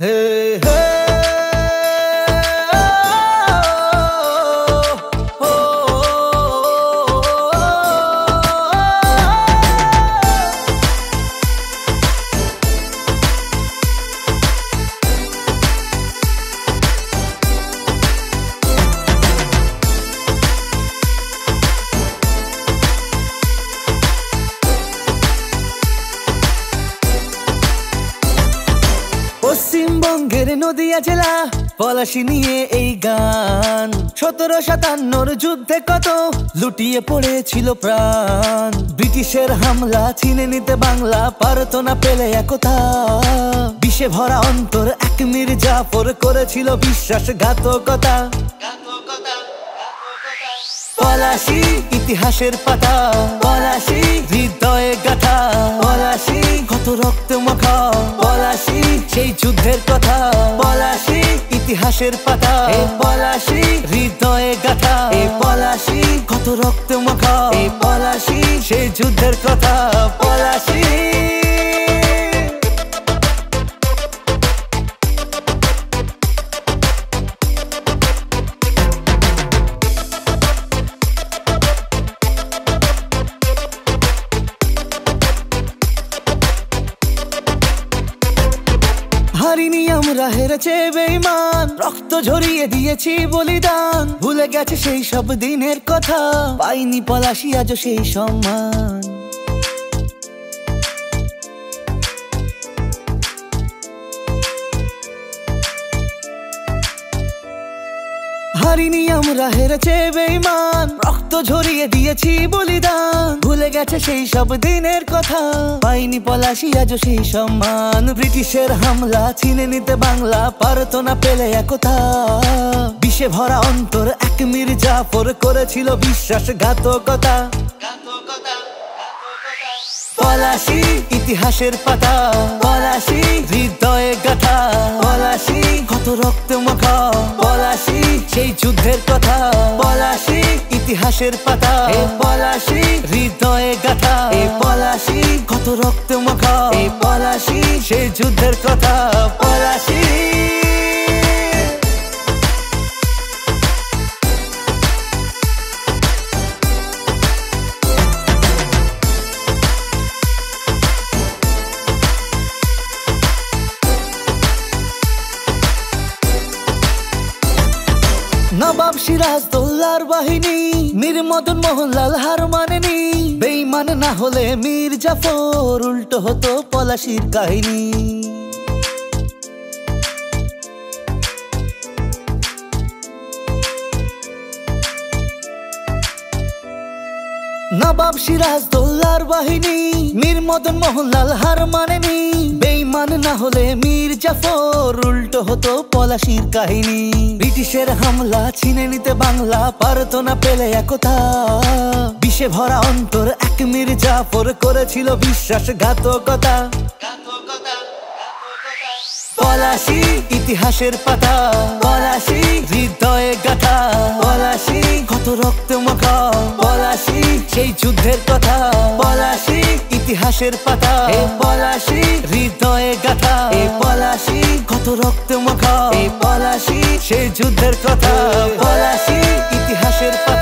Hey, hey, oh, oh, পশ্চিমবঙ্গের নদিয়া জেলা পলাশী নিয়ে এই গান ১৭৫৭ যুদ্ধে কত লুটিয়ে পড়েছিল প্রাণ। ব্রিটিশের হামলা ছিনে নিতে বাংলা পারতো না পেলে একতা। বিষে ভরা অন্তর এক মির্জাফর করেছিল বিশ্বাসঘাতকতা। পলাশী ইতিহাসের পাতা, পলাশী হৃদয়ে গাথা, পলাশী কত রক্ত মাখা, পলাশী সেই যুদ্ধের কথা। পলাশী ইতিহাসের পাতা, পলাশী হৃদয়ে গাথা, পলাশী কত রক্ত মাখা, পলাশী সেই যুদ্ধের কথা। পলাশী হারিনি আমরা, হেরেছে বেঈমান, রক্ত ঝরিয়ে দিয়েছি বলিদান। ভুলে গেছে সেই সব দিনের কথা, পাইনি পলাশী আজও সেই সম্মান। হারিনি আমরা, হেরেছে বেঈমান, রক্ত ঝরিয়ে দিয়েছি বলিদান। ভুলে গেছে সেই সব দিনের কথা, পাইনি পলাশী আজও সেই সম্মান। ব্রিটিশের হামলা ছিনে নিতে বাংলা পারতো না পেলে একতা। বিষে ভরা অন্তর এক মির্জাফর করেছিল বিশ্বাসঘাতকতা। পলাশী ইতিহাসের পাতা, পলাশী হৃদয়ে গাথা, পলাশী কত রক্ত মাখা, পলাশী সেই যুদ্ধের কথা। পলাশী ইতিহাসের পাতা, পলাশী হৃদয়ে গাথা, পলাশী কত রক্ত মাখা, পলাশী সেই যুদ্ধের কথা। পলাশী নবাব সিরাজদৌল্লার বাহিনী, মীর মদন মোহনলাল হার মানেনি। বেঈমান না হলে মির্জাফর, উল্টো হতো পলাশীর কাহিনী। নবাব সিরাজদৌল্লার বাহিনী, মীর মদন মোহনলাল হার মানেনি। বেঈমান না হলে মির্জাফর, উল্টো হতো পলাশীর কাহিনী। ব্রিটিশের হামলা ছিনে নিতে বাংলা পারতো না পেলে একতা। বিষে ভরা অন্তর এক মির্জাফর করেছিল বিশ্বাসঘাতকতা। পলাশী ইতিহাসের পাতা, পলাশী হৃদয়ে গাথা, পলাশী কত রক্ত মাখা, পলাশী সেই যুদ্ধের কথা। পলাশী ইতিহাসের পাতা, পলাশী হৃদয়ে গাথা, পলাশী কত রক্ত মাখা, পলাশী সেই যুদ্ধের কথা। পলাশী ইতিহাসের পাতা।